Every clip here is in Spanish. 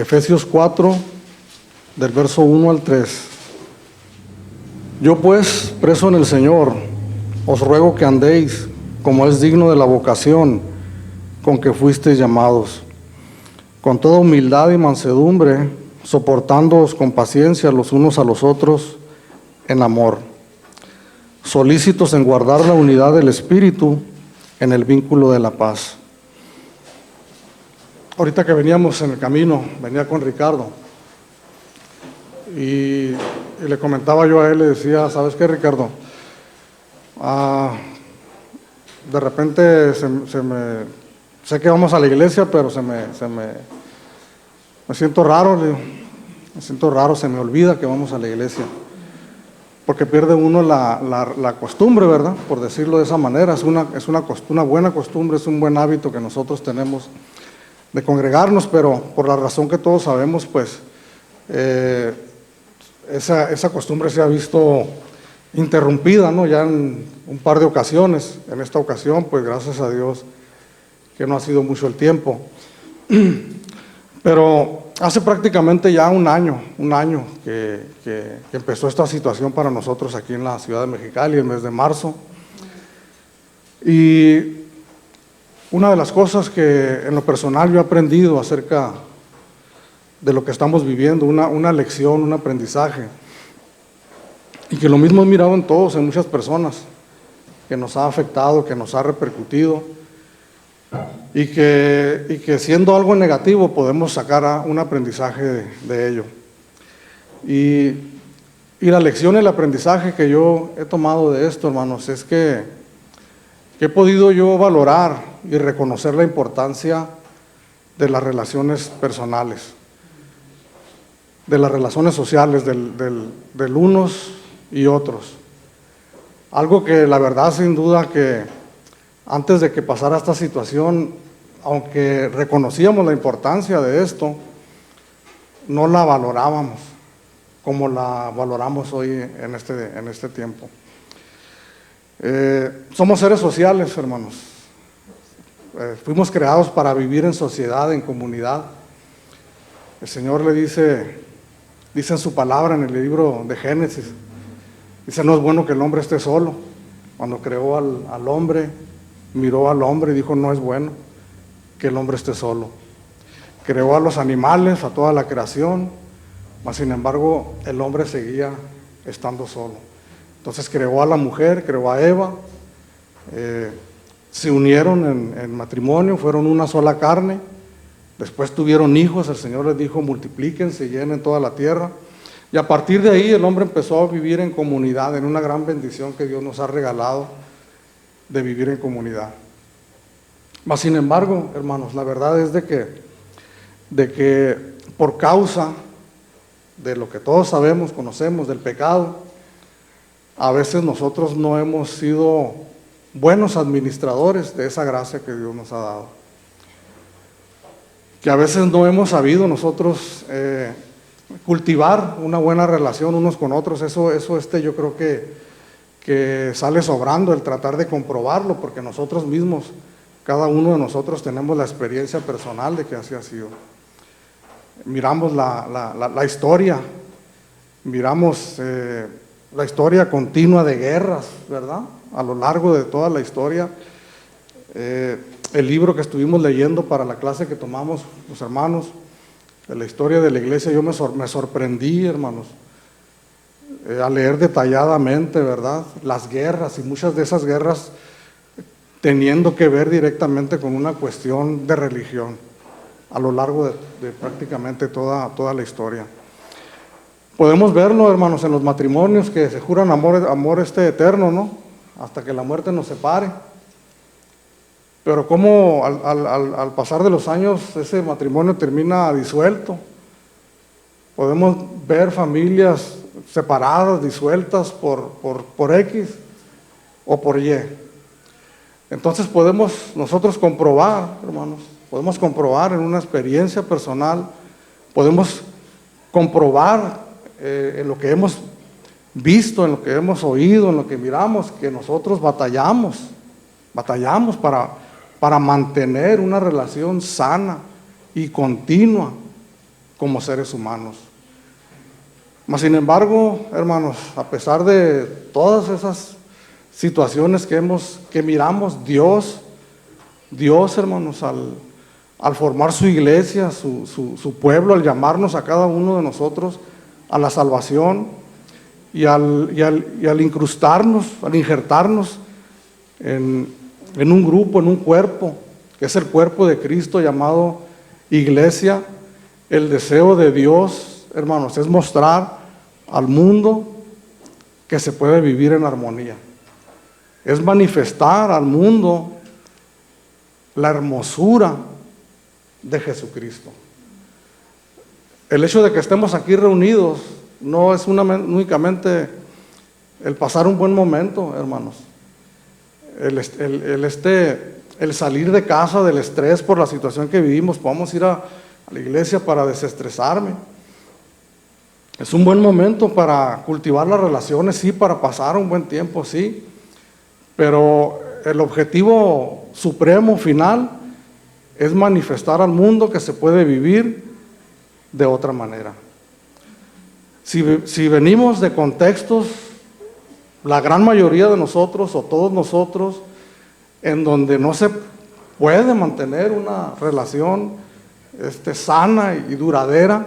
Efesios 4, del verso 1 al 3. Yo pues, preso en el Señor, os ruego que andéis como es digno de la vocación con que fuisteis llamados, con toda humildad y mansedumbre, soportándoos con paciencia los unos a los otros en amor, solícitos en guardar la unidad del Espíritu en el vínculo de la paz. Ahorita que veníamos en el camino, venía con Ricardo y le comentaba yo a él, le decía, ¿sabes qué, Ricardo? De repente sé que vamos a la iglesia, pero me siento raro, le digo, me siento raro, se me olvida que vamos a la iglesia, porque pierde uno la costumbre, ¿verdad? Por decirlo de esa manera, es una buena costumbre, es un buen hábito que nosotros tenemos de congregarnos, pero por la razón que todos sabemos, pues esa costumbre se ha visto interrumpida, ¿no? Ya en un par de ocasiones. En esta ocasión, pues gracias a Dios que no ha sido mucho el tiempo. Pero hace prácticamente ya un año que empezó esta situación para nosotros aquí en la ciudad de Mexicali, el mes de marzo. Y una de las cosas que en lo personal yo he aprendido acerca de lo que estamos viviendo, una lección, un aprendizaje, y que lo mismo he mirado en todos, en muchas personas, que nos ha afectado, que nos ha repercutido, y que siendo algo negativo podemos sacar un aprendizaje de ello. Y la lección, el aprendizaje que yo he tomado de esto, hermanos, es que he podido yo valorar y reconocer la importancia de las relaciones personales, de las relaciones sociales, del unos y otros. Algo que la verdad, sin duda, que antes de que pasara esta situación, aunque reconocíamos la importancia de esto, no la valorábamos como la valoramos hoy en este tiempo. Somos seres sociales, hermanos. Fuimos creados para vivir en sociedad, en comunidad. El Señor le dice en su palabra en el libro de Génesis, dice, no es bueno que el hombre esté solo. Cuando creó al hombre, miró al hombre y dijo, no es bueno que el hombre esté solo. Creó a los animales, a toda la creación, mas sin embargo el hombre seguía estando solo. Entonces creó a la mujer, creó a Eva, se unieron en matrimonio, fueron una sola carne, después tuvieron hijos, el Señor les dijo, multiplíquense, llenen toda la tierra, y a partir de ahí el hombre empezó a vivir en comunidad, en una gran bendición que Dios nos ha regalado de vivir en comunidad. Mas sin embargo, hermanos, la verdad es de que por causa de lo que todos sabemos, conocemos, del pecado, a veces nosotros no hemos sido buenos administradores de esa gracia que Dios nos ha dado. Que a veces no hemos sabido nosotros cultivar una buena relación unos con otros. Eso yo creo que sale sobrando el tratar de comprobarlo, porque nosotros mismos, cada uno de nosotros tenemos la experiencia personal de que así ha sido. Miramos la historia, miramos la historia continua de guerras, ¿verdad? A lo largo de toda la historia. El libro que estuvimos leyendo para la clase que tomamos los hermanos, de la historia de la iglesia, yo me sorprendí, hermanos, a leer detalladamente, ¿verdad? Las guerras, y muchas de esas guerras teniendo que ver directamente con una cuestión de religión, a lo largo de prácticamente toda la historia. Podemos verlo, hermanos, en los matrimonios que se juran amor eterno, ¿no? Hasta que la muerte nos separe. Pero cómo al pasar de los años ese matrimonio termina disuelto. Podemos ver familias separadas, disueltas por X o por Y. Entonces podemos nosotros comprobar, hermanos, podemos comprobar en una experiencia personal, podemos comprobar en lo que hemos visto, en lo que hemos oído, en lo que miramos, que nosotros batallamos para mantener una relación sana y continua como seres humanos. Mas sin embargo, hermanos, a pesar de todas esas situaciones que miramos, Dios, hermanos, al formar su iglesia, su pueblo, al llamarnos a cada uno de nosotros a la salvación y al incrustarnos, al injertarnos en un grupo, en un cuerpo, que es el cuerpo de Cristo llamado iglesia, el deseo de Dios, hermanos, es mostrar al mundo que se puede vivir en armonía. Es manifestar al mundo la hermosura de Jesucristo. El hecho de que estemos aquí reunidos no es únicamente el pasar un buen momento, hermanos. El salir de casa del estrés por la situación que vivimos, podamos ir a la iglesia para desestresarme. Es un buen momento para cultivar las relaciones, sí, para pasar un buen tiempo, sí. Pero el objetivo supremo, final, es manifestar al mundo que se puede vivir de otra manera. Si venimos de contextos, la gran mayoría de nosotros o todos nosotros, en donde no se puede mantener una relación sana y duradera,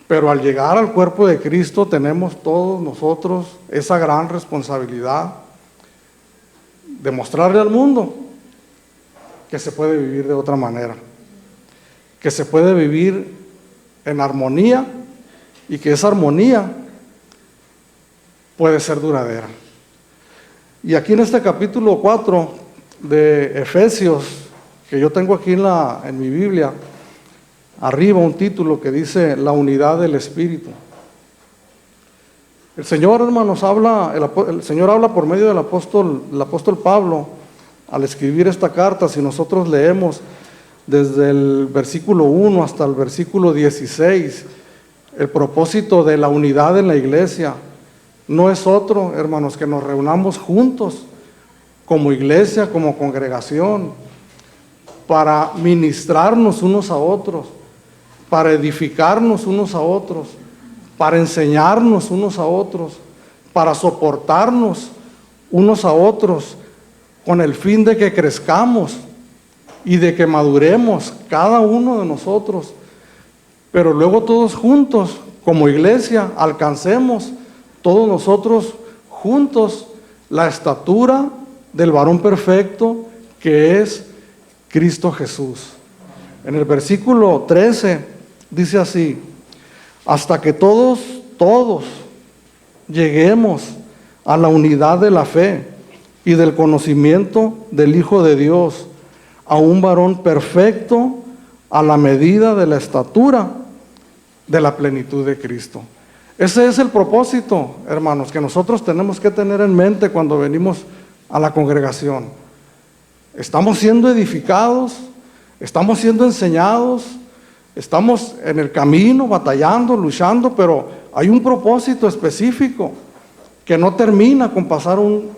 pero al llegar al cuerpo de Cristo tenemos todos nosotros esa gran responsabilidad de mostrarle al mundo que se puede vivir de otra manera, que se puede vivir en armonía y que esa armonía puede ser duradera. Y aquí en este capítulo 4 de Efesios, que yo tengo aquí en mi Biblia, arriba un título que dice la unidad del Espíritu. El Señor, hermanos, el Señor habla por medio del apóstol Pablo al escribir esta carta. Si nosotros leemos desde el versículo 1 hasta el versículo 16, el propósito de la unidad en la iglesia no es otro, hermanos, que nos reunamos juntos como iglesia, como congregación, para ministrarnos unos a otros, para edificarnos unos a otros, para enseñarnos unos a otros, para soportarnos unos a otros, con el fin de que crezcamos y de que maduremos cada uno de nosotros, pero luego todos juntos, como iglesia, alcancemos todos nosotros juntos la estatura del varón perfecto que es Cristo Jesús. En el versículo 13 dice así: hasta que todos lleguemos a la unidad de la fe y del conocimiento del Hijo de Dios, a un varón perfecto a la medida de la estatura de la plenitud de Cristo. Ese es el propósito, hermanos, que nosotros tenemos que tener en mente cuando venimos a la congregación. Estamos siendo edificados, estamos siendo enseñados, estamos en el camino, batallando, luchando, pero hay un propósito específico que no termina con pasar un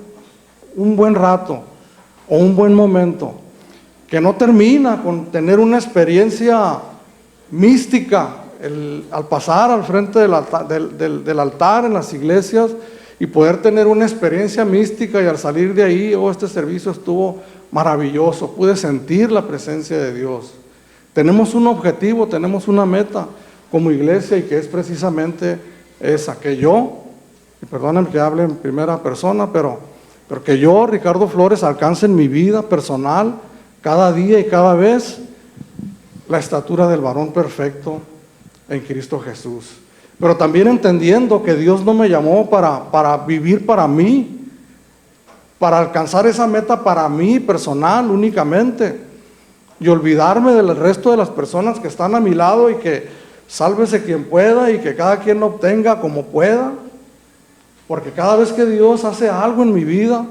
buen rato o un buen momento, que no termina con tener una experiencia mística al pasar al frente del altar en las iglesias y poder tener una experiencia mística y al salir de ahí, este servicio estuvo maravilloso, pude sentir la presencia de Dios. Tenemos un objetivo, tenemos una meta como iglesia y que es precisamente esa, que yo, y perdónenme que hable en primera persona, pero que yo, Ricardo Flores, alcance en mi vida personal, cada día y cada vez, la estatura del varón perfecto en Cristo Jesús. Pero también entendiendo que Dios no me llamó para vivir para mí, para alcanzar esa meta para mí personal únicamente, y olvidarme del resto de las personas que están a mi lado y que sálvese quien pueda y que cada quien lo obtenga como pueda, porque cada vez que Dios hace algo en mi vida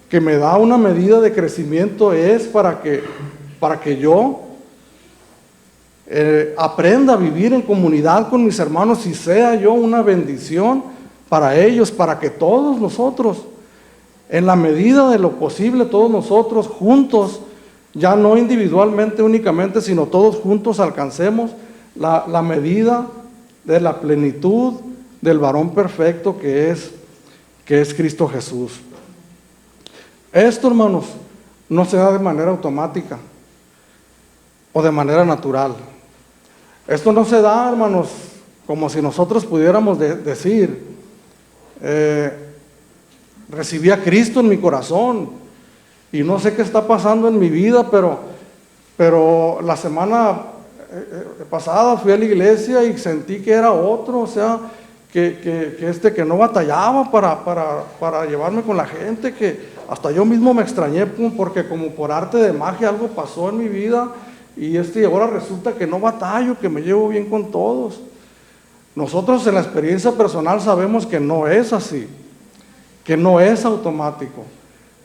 que me da una medida de crecimiento es para que yo aprenda a vivir en comunidad con mis hermanos y sea yo una bendición para ellos, para que todos nosotros, en la medida de lo posible, todos nosotros juntos, ya no individualmente únicamente, sino todos juntos alcancemos la medida de la plenitud del varón perfecto que es Cristo Jesús. Esto, hermanos, no se da de manera automática o de manera natural. Esto no se da, hermanos, como si nosotros pudiéramos decir, recibí a Cristo en mi corazón y no sé qué está pasando en mi vida, pero la semana pasada fui a la iglesia y sentí que era otro, o sea, que no batallaba para llevarme con la gente, que hasta yo mismo me extrañé porque como por arte de magia algo pasó en mi vida y ahora resulta que no batallo, que me llevo bien con todos. Nosotros en la experiencia personal sabemos que no es así, que no es automático,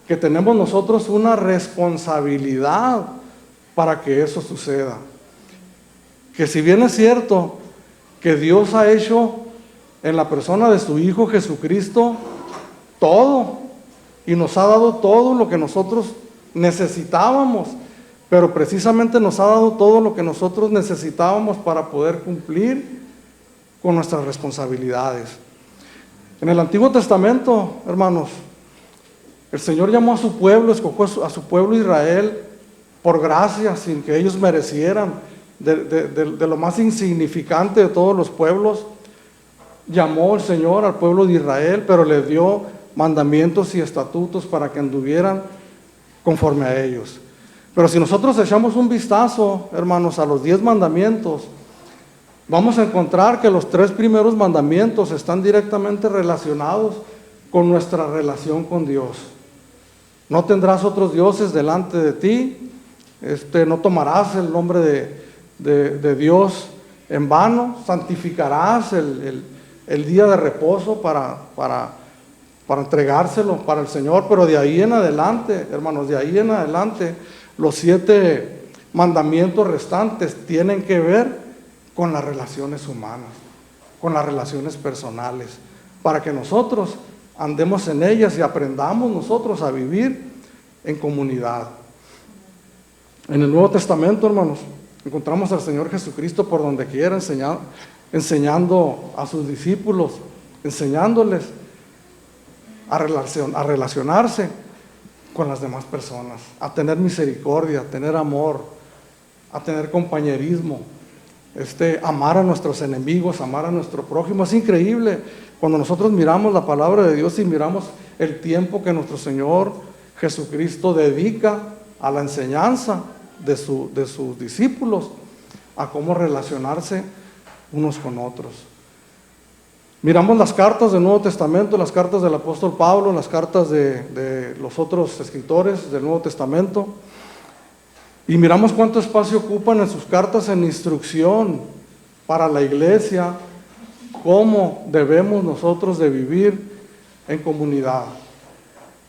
que tenemos nosotros una responsabilidad para que eso suceda. Que si bien es cierto que Dios ha hecho en la persona de su Hijo Jesucristo todo y nos ha dado todo lo que nosotros necesitábamos, pero precisamente nos ha dado todo lo que nosotros necesitábamos para poder cumplir con nuestras responsabilidades. En el Antiguo Testamento, hermanos, el Señor llamó a su pueblo, escogió a su pueblo Israel por gracia, sin que ellos merecieran, de lo más insignificante de todos los pueblos. Llamó el Señor al pueblo de Israel, pero le dio mandamientos y estatutos para que anduvieran conforme a ellos. Pero si nosotros echamos un vistazo, hermanos, a los 10 mandamientos, vamos a encontrar que los 3 primeros mandamientos están directamente relacionados con nuestra relación con Dios. No tendrás otros dioses delante de ti, no tomarás el nombre de Dios en vano, santificarás el día de reposo para entregárselo para el Señor, pero de ahí en adelante, hermanos, de ahí en adelante, los 7 mandamientos restantes tienen que ver con las relaciones humanas, con las relaciones personales, para que nosotros andemos en ellas y aprendamos nosotros a vivir en comunidad. En el Nuevo Testamento, hermanos, encontramos al Señor Jesucristo por donde quiera enseñando a sus discípulos, enseñándoles a relacionarse con las demás personas, a tener misericordia, a tener amor, a tener compañerismo, amar a nuestros enemigos, amar a nuestro prójimo. Es increíble cuando nosotros miramos la palabra de Dios y miramos el tiempo que nuestro Señor Jesucristo dedica a la enseñanza de sus discípulos, a cómo relacionarse unos con otros. Miramos las cartas del Nuevo Testamento, las cartas del apóstol Pablo, las cartas de los otros escritores del Nuevo Testamento, y miramos cuánto espacio ocupan en sus cartas en instrucción para la iglesia, cómo debemos nosotros de vivir en comunidad.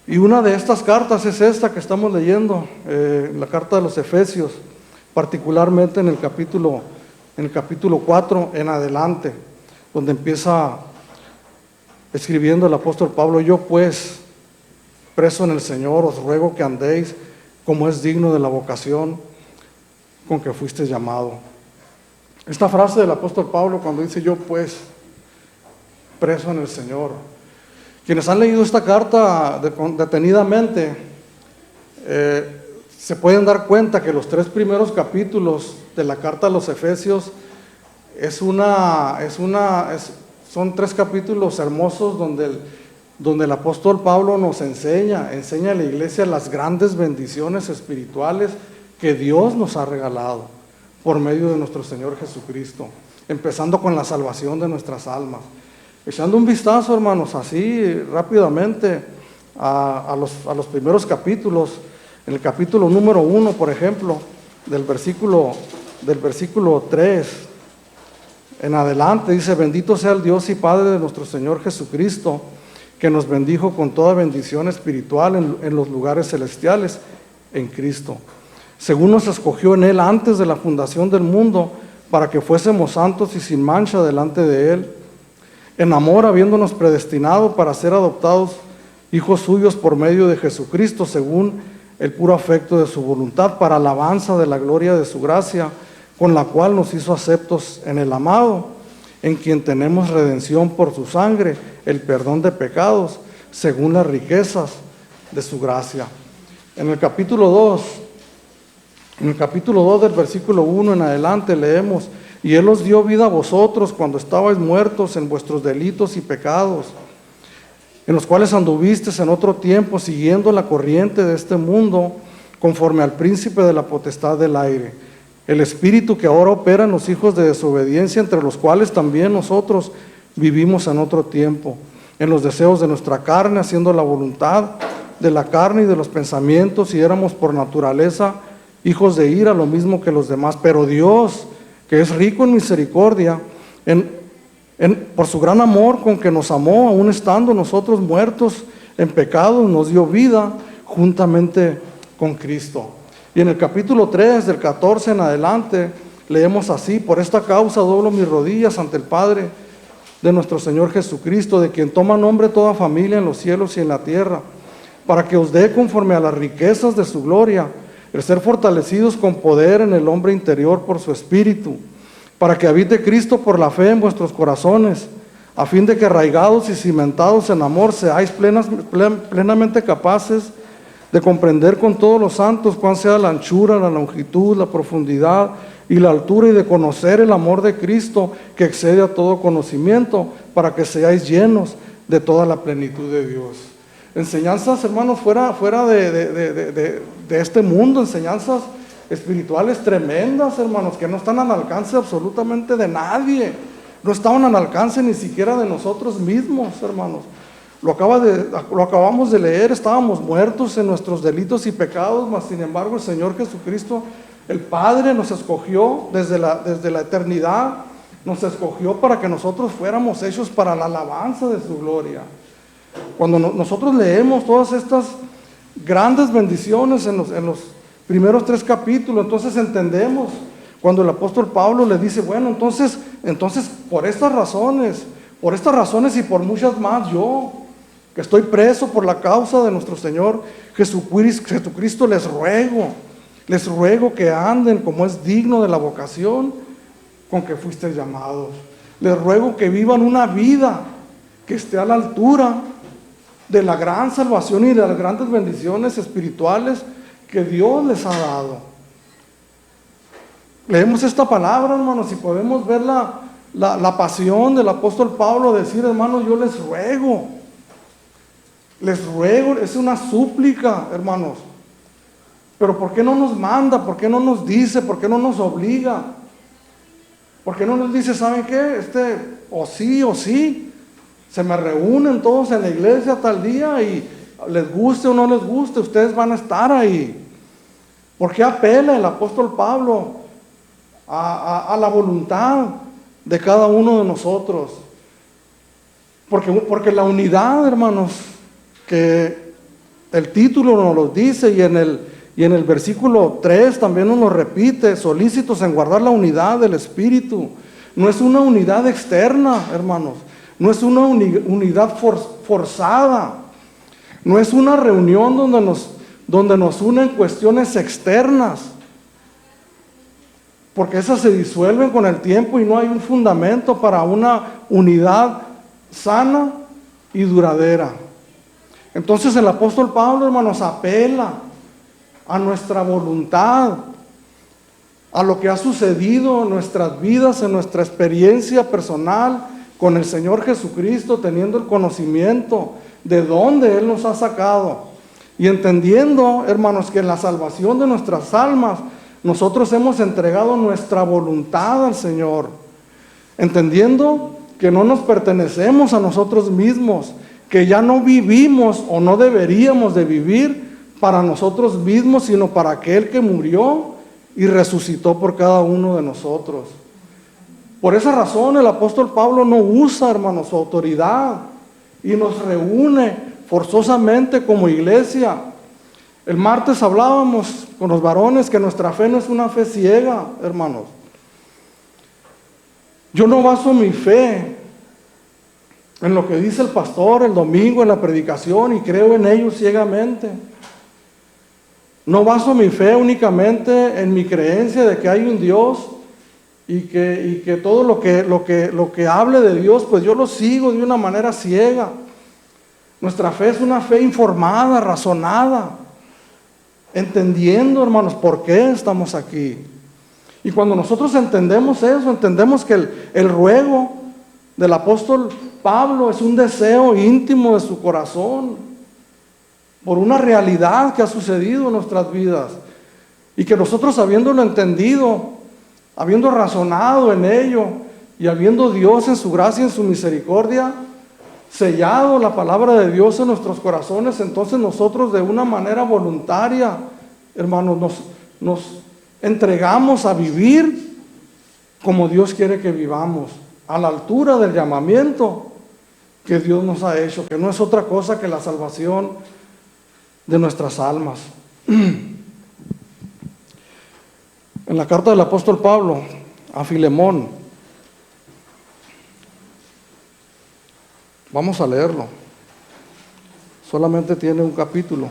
Y una de estas cartas es esta que estamos leyendo, la carta de los Efesios, particularmente en el capítulo 4 en adelante, donde empieza escribiendo el apóstol Pablo: yo pues, preso en el Señor, os ruego que andéis como es digno de la vocación con que fuiste llamado. Esta frase del apóstol Pablo, cuando dice yo pues, preso en el Señor, quienes han leído esta carta detenidamente, se pueden dar cuenta que los 3 primeros capítulos de la carta a los Efesios son 3 capítulos hermosos donde el apóstol Pablo nos enseña a la iglesia las grandes bendiciones espirituales que Dios nos ha regalado por medio de nuestro Señor Jesucristo, empezando con la salvación de nuestras almas. Echando un vistazo, hermanos, así rápidamente a los primeros capítulos, en el capítulo número 1, por ejemplo, del versículo 3 en adelante, dice: bendito sea el Dios y Padre de nuestro Señor Jesucristo, que nos bendijo con toda bendición espiritual en los lugares celestiales en Cristo, según nos escogió en Él antes de la fundación del mundo, para que fuésemos santos y sin mancha delante de Él, en amor habiéndonos predestinado para ser adoptados hijos suyos por medio de Jesucristo, según el puro afecto de su voluntad, para alabanza de la gloria de su gracia, con la cual nos hizo aceptos en el amado, en quien tenemos redención por su sangre, el perdón de pecados, según las riquezas de su gracia. En el capítulo 2 del versículo 1 en adelante leemos: y Él os dio vida a vosotros cuando estabais muertos en vuestros delitos y pecados, en los cuales anduvisteis en otro tiempo, siguiendo la corriente de este mundo, conforme al príncipe de la potestad del aire, el espíritu que ahora opera en los hijos de desobediencia, entre los cuales también nosotros vivimos en otro tiempo, en los deseos de nuestra carne, haciendo la voluntad de la carne y de los pensamientos, y éramos por naturaleza hijos de ira, lo mismo que los demás. Pero Dios, que es rico en misericordia, por su gran amor con que nos amó, aun estando nosotros muertos en pecado, nos dio vida juntamente con Cristo. Y en el capítulo 3, del 14 en adelante, leemos así: por esta causa doblo mis rodillas ante el Padre de nuestro Señor Jesucristo, de quien toma nombre toda familia en los cielos y en la tierra, para que os dé, conforme a las riquezas de su gloria, el ser fortalecidos con poder en el hombre interior por su Espíritu, para que habite Cristo por la fe en vuestros corazones, a fin de que, arraigados y cimentados en amor, seáis plenamente capaces de comprender con todos los santos cuán sea la anchura, la longitud, la profundidad y la altura, y de conocer el amor de Cristo, que excede a todo conocimiento, para que seáis llenos de toda la plenitud de Dios. Enseñanzas, hermanos, fuera de este mundo, enseñanzas espirituales tremendas, hermanos, que no están al alcance absolutamente de nadie, no estaban al alcance ni siquiera de nosotros mismos, hermanos. Lo acabamos de leer: estábamos muertos en nuestros delitos y pecados, mas sin embargo el Señor Jesucristo, el Padre, nos escogió desde la eternidad, nos escogió para que nosotros fuéramos hechos para la alabanza de su gloria. Cuando nosotros leemos todas estas grandes bendiciones en los primeros 3 capítulos, entonces entendemos cuando el apóstol Pablo le dice: bueno, entonces por estas razones y por muchas más, yo, que estoy preso por la causa de nuestro Señor Jesucristo, les ruego que anden como es digno de la vocación con que fuiste llamados. Les ruego que vivan una vida que esté a la altura de la gran salvación y de las grandes bendiciones espirituales que Dios les ha dado. Leemos esta palabra, hermanos, y podemos ver la pasión del apóstol Pablo, decir: hermanos, yo les ruego, es una súplica, hermanos. Pero ¿por qué no nos manda? ¿Por qué no nos dice? ¿Por qué no nos obliga? ¿Por qué no nos dice: ¿saben qué? O sí, se me reúnen todos en la iglesia tal día, y les guste o no les guste, ustedes van a estar ahí? ¿Por qué apela el apóstol Pablo a la voluntad de cada uno de nosotros? Porque la unidad, hermanos, que el título nos lo dice, y en el versículo 3 también nos lo repite: solícitos en guardar la unidad del Espíritu. No es una unidad externa, hermanos, no es una unidad forzada, no es una reunión donde nos unen cuestiones externas, porque esas se disuelven con el tiempo y no hay un fundamento para una unidad sana y duradera. Entonces el apóstol Pablo, hermanos, apela a nuestra voluntad, a lo que ha sucedido en nuestras vidas, en nuestra experiencia personal con el Señor Jesucristo, teniendo el conocimiento de dónde Él nos ha sacado, y entendiendo, hermanos, que en la salvación de nuestras almas nosotros hemos entregado nuestra voluntad al Señor, entendiendo que no nos pertenecemos a nosotros mismos, que ya no vivimos o no deberíamos de vivir para nosotros mismos, sino para aquel que murió y resucitó por cada uno de nosotros. Por esa razón el apóstol Pablo no usa, hermanos, su autoridad y nos reúne forzosamente como iglesia. El martes hablábamos con los varones que nuestra fe no es una fe ciega, hermanos. Yo no baso mi fe en lo que dice el pastor el domingo en la predicación y creo en ello ciegamente. No baso mi fe únicamente en mi creencia de que hay un Dios y que todo lo que hable de Dios, pues yo lo sigo de una manera ciega. Nuestra fe es una fe informada, razonada, entendiendo, hermanos, por qué estamos aquí. Y cuando nosotros entendemos eso, entendemos que el ruego del apóstol Pablo es un deseo íntimo de su corazón por una realidad que ha sucedido en nuestras vidas, y que nosotros, habiéndolo entendido, habiendo razonado en ello y habiendo Dios en su gracia y en su misericordia sellado la palabra de Dios en nuestros corazones, entonces nosotros de una manera voluntaria, hermanos, nos entregamos a vivir como Dios quiere que vivamos, a la altura del llamamiento que Dios nos ha hecho, que no es otra cosa que la salvación de nuestras almas. En la carta del apóstol Pablo a Filemón, vamos a leerlo, solamente tiene un capítulo.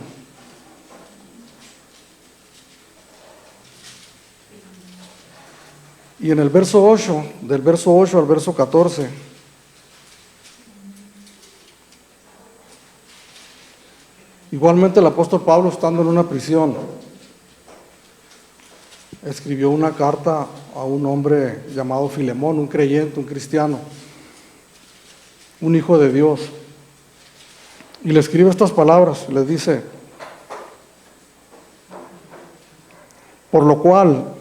Y en el verso 8, del verso 8 al verso 14, igualmente el apóstol Pablo, estando en una prisión, escribió una carta a un hombre llamado Filemón, un creyente, un cristiano, un hijo de Dios, y le escribe estas palabras, le dice: por lo cual,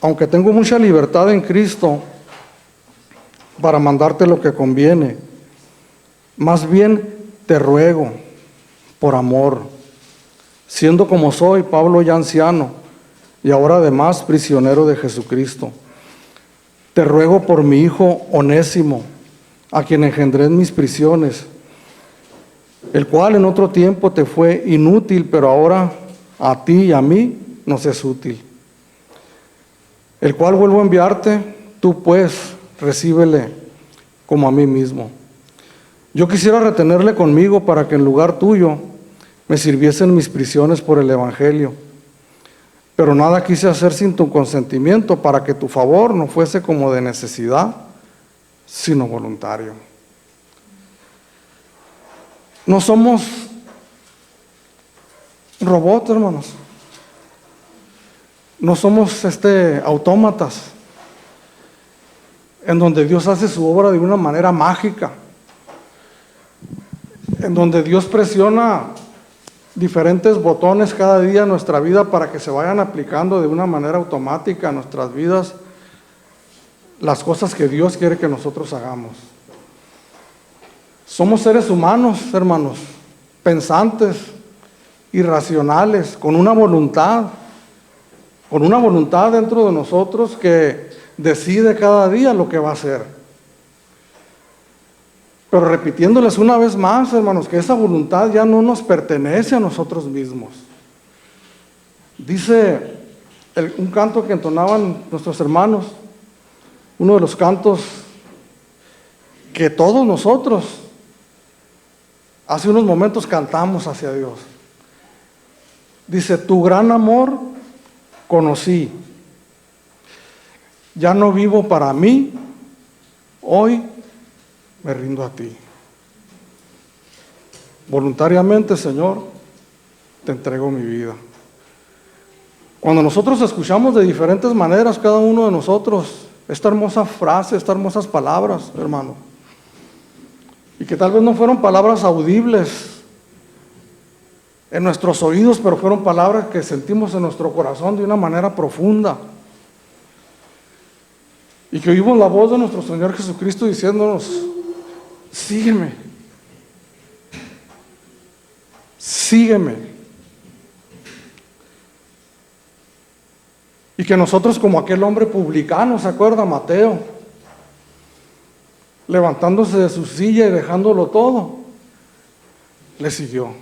aunque tengo mucha libertad en Cristo para mandarte lo que conviene, más bien te ruego por amor, siendo como soy, Pablo ya anciano, y ahora además prisionero de Jesucristo, te ruego por mi hijo Onésimo, a quien engendré en mis prisiones, el cual en otro tiempo te fue inútil, pero ahora a ti y a mí nos es útil, el cual vuelvo a enviarte, tú pues recíbele como a mí mismo. Yo quisiera retenerle conmigo para que en lugar tuyo me sirviesen mis prisiones por el Evangelio, pero nada quise hacer sin tu consentimiento, para que tu favor no fuese como de necesidad, sino voluntario. No somos robots, hermanos. No somos autómatas, en donde Dios hace su obra de una manera mágica, en donde Dios presiona diferentes botones cada día en nuestra vida para que se vayan aplicando de una manera automática a nuestras vidas las cosas que Dios quiere que nosotros hagamos. Somos seres humanos, hermanos, pensantes, irracionales, con una voluntad dentro de nosotros que decide cada día lo que va a hacer. Pero repitiéndoles una vez más, hermanos, que esa voluntad ya no nos pertenece a nosotros mismos. Dice un canto que entonaban nuestros hermanos, uno de los cantos que todos nosotros hace unos momentos cantamos hacia Dios. Dice: tu gran amor conocí, ya no vivo para mí, hoy me rindo a ti. Voluntariamente, Señor, te entrego mi vida. Cuando nosotros escuchamos de diferentes maneras, cada uno de nosotros, esta hermosa frase, estas hermosas palabras, hermano, y que tal vez no fueron palabras audibles en nuestros oídos, pero fueron palabras que sentimos en nuestro corazón de una manera profunda, y que oímos la voz de nuestro Señor Jesucristo diciéndonos: sígueme, sígueme. Y que nosotros, como aquel hombre publicano, ¿se acuerda? Mateo, levantándose de su silla y dejándolo todo, le siguió.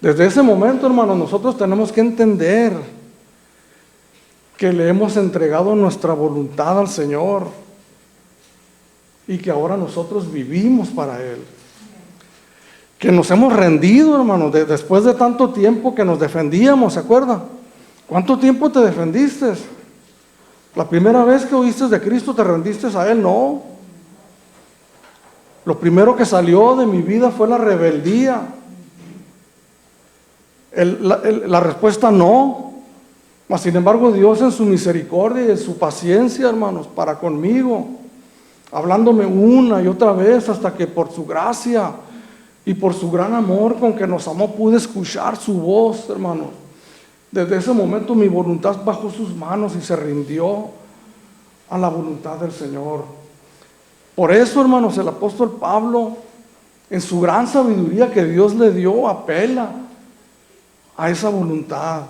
Desde ese momento, hermanos, nosotros tenemos que entender que le hemos entregado nuestra voluntad al Señor y que ahora nosotros vivimos para Él. Que nos hemos rendido, hermanos, después de tanto tiempo que nos defendíamos, ¿se acuerda? ¿Cuánto tiempo te defendiste? La primera vez que oíste de Cristo te rendiste a Él, no. Lo primero que salió de mi vida fue la rebeldía. La respuesta no. Mas sin embargo Dios en su misericordia y en su paciencia, hermanos, para conmigo, hablándome una y otra vez hasta que por su gracia y por su gran amor con que nos amó pude escuchar su voz, hermanos. Desde ese momento mi voluntad bajó sus manos y se rindió a la voluntad del Señor. Por eso, hermanos, el apóstol Pablo, en su gran sabiduría que Dios le dio, apela a esa voluntad.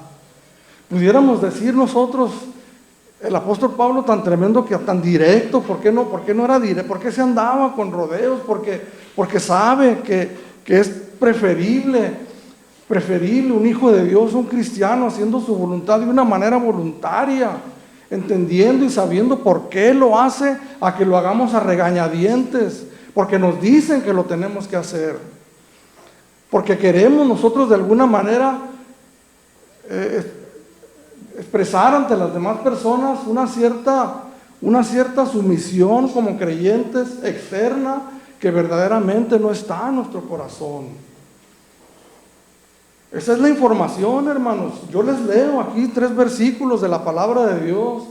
Pudiéramos decir nosotros, el apóstol Pablo tan tremendo, que tan directo, ¿por qué no era directo? ¿Por qué se andaba con rodeos? Porque sabe que es preferible un hijo de Dios, un cristiano, haciendo su voluntad de una manera voluntaria, entendiendo y sabiendo por qué lo hace, a que lo hagamos a regañadientes, porque nos dicen que lo tenemos que hacer, porque queremos nosotros de alguna manera expresar ante las demás personas una cierta sumisión como creyentes externa que verdaderamente no está en nuestro corazón. Esa es la información, hermanos. Yo les leo aquí 3 versículos de la palabra de Dios.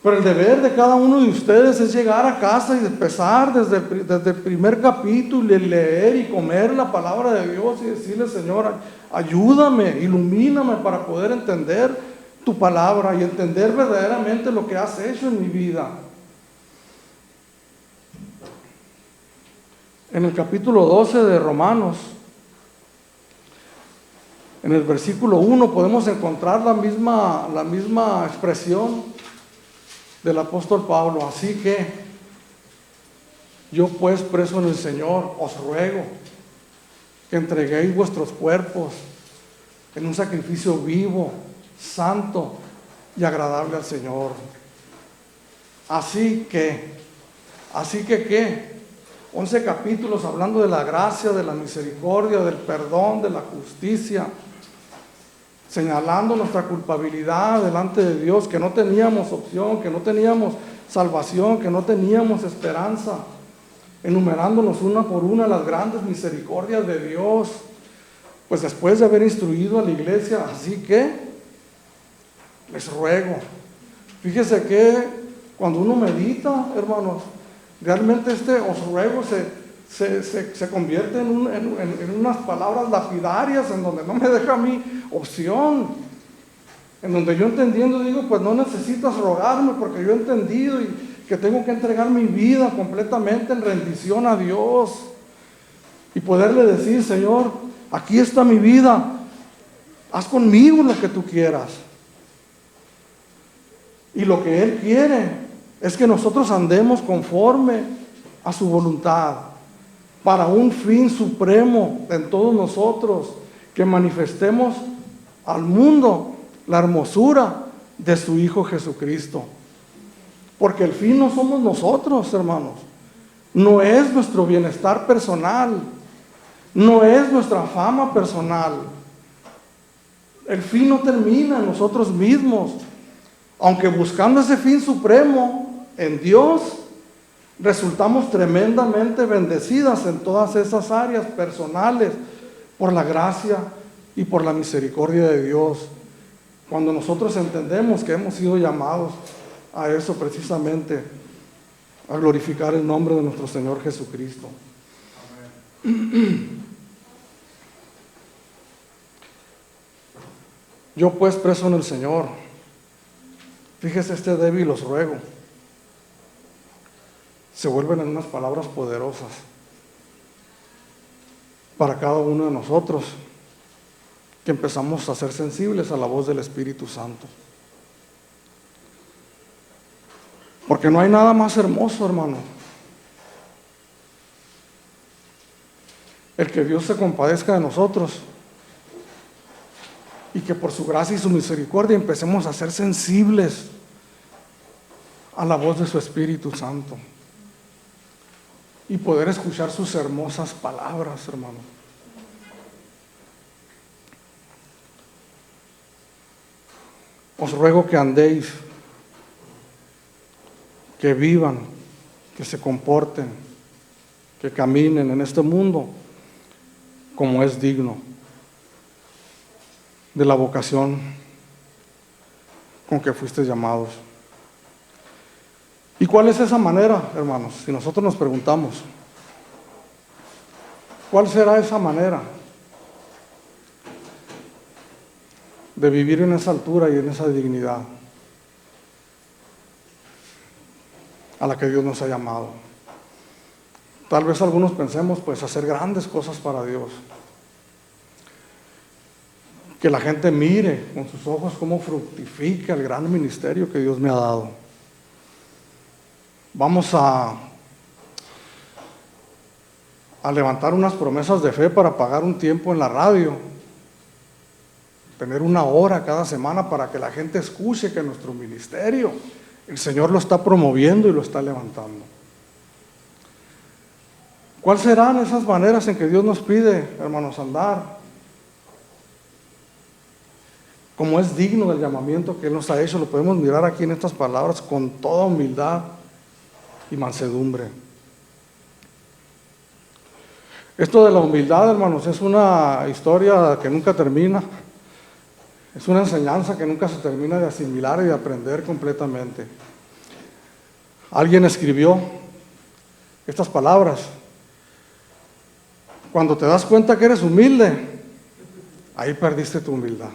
Pero el deber de cada uno de ustedes es llegar a casa y empezar desde el primer capítulo y leer y comer la palabra de Dios y decirle: Señor, ayúdame, ilumíname para poder entender tu palabra y entender verdaderamente lo que has hecho en mi vida. En el capítulo 12 de Romanos, en el versículo 1 podemos encontrar la misma expresión del apóstol Pablo. Así que yo, pues, preso en el Señor, os ruego que entreguéis vuestros cuerpos en un sacrificio vivo, santo y agradable al Señor. Así que ¿qué? 11 capítulos hablando de la gracia, de la misericordia, del perdón, de la justicia, señalando nuestra culpabilidad delante de Dios, que no teníamos opción, que no teníamos salvación, que no teníamos esperanza, enumerándonos una por una las grandes misericordias de Dios. Pues después de haber instruido a la iglesia, así que les ruego. Fíjese que cuando uno medita, hermanos, realmente os ruego se convierte en unas palabras lapidarias, en donde no me deja a mí opción, en donde yo entendiendo digo: pues no necesitas rogarme, porque yo he entendido y que tengo que entregar mi vida completamente en rendición a Dios y poderle decir: Señor, aquí está mi vida, haz conmigo lo que tú quieras. Y lo que Él quiere es que nosotros andemos conforme a su voluntad, para un fin supremo en todos nosotros, que manifestemos al mundo la hermosura de su Hijo Jesucristo. Porque el fin no somos nosotros, hermanos. No es nuestro bienestar personal, no es nuestra fama personal. El fin no termina en nosotros mismos, aunque buscando ese fin supremo en Dios, resultamos tremendamente bendecidas en todas esas áreas personales por la gracia y por la misericordia de Dios, cuando nosotros entendemos que hemos sido llamados a eso precisamente, a glorificar el nombre de nuestro Señor Jesucristo. Amén. Yo, pues, preso en el Señor, fíjese, este débil os ruego, se vuelven en unas palabras poderosas para cada uno de nosotros, que empezamos a ser sensibles a la voz del Espíritu Santo. Porque no hay nada más hermoso, hermano, el que Dios se compadezca de nosotros y que por su gracia y su misericordia empecemos a ser sensibles a la voz de su Espíritu Santo y poder escuchar sus hermosas palabras, hermano. Os ruego que andéis que vivan, que se comporten, que caminen en este mundo como es digno de la vocación con que fuiste llamados. ¿Y cuál es esa manera, hermanos? Si nosotros nos preguntamos, ¿cuál será esa manera de vivir en esa altura y en esa dignidad a la que Dios nos ha llamado? Tal vez algunos pensemos, pues, hacer grandes cosas para Dios. Que la gente mire con sus ojos cómo fructifica el gran ministerio que Dios me ha dado. Vamos a levantar unas promesas de fe para pagar un tiempo en la radio, tener 1 hora cada semana para que la gente escuche que nuestro ministerio, el Señor lo está promoviendo y lo está levantando. ¿Cuáles serán esas maneras en que Dios nos pide, hermanos, andar? Como es digno del llamamiento que Él nos ha hecho, lo podemos mirar aquí en estas palabras con toda humildad y mansedumbre. Esto de la humildad, hermanos, es una historia que nunca termina. Es una enseñanza que nunca se termina de asimilar y de aprender completamente. Alguien escribió estas palabras: cuando te das cuenta que eres humilde, ahí perdiste tu humildad.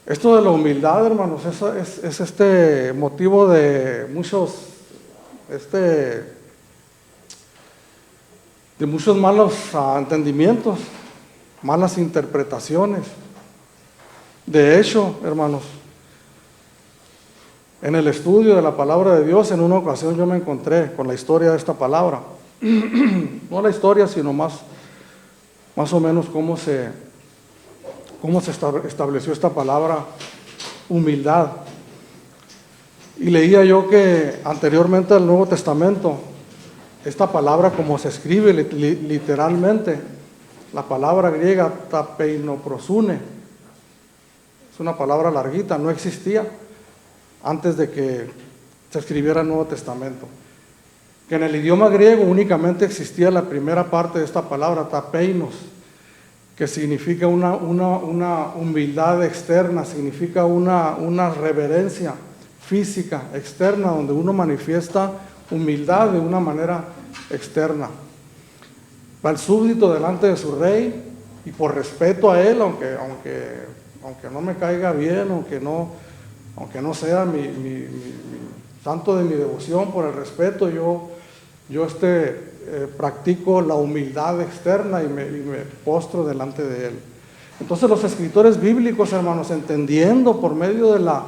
Esto de la humildad, hermanos, es este motivo de muchos malos entendimientos, malas interpretaciones. De hecho, hermanos, en el estudio de la palabra de Dios, en una ocasión yo me encontré con la historia de esta palabra. No la historia, sino más o menos cómo se estableció esta palabra humildad. Y leía yo que anteriormente al Nuevo Testamento, esta palabra, como se escribe literalmente, la palabra griega tapeinoprosune, es una palabra larguita, no existía antes de que se escribiera el Nuevo Testamento. Que en el idioma griego únicamente existía la primera parte de esta palabra, tapeinos, que significa una humildad externa, significa una reverencia física externa, donde uno manifiesta humildad de una manera externa. Va el súbdito delante de su rey y por respeto a él, aunque no me caiga bien, aunque no sea mi santo de mi devoción, por el respeto yo practico la humildad externa y me postro delante de él. Entonces los escritores bíblicos, hermanos, entendiendo por medio de la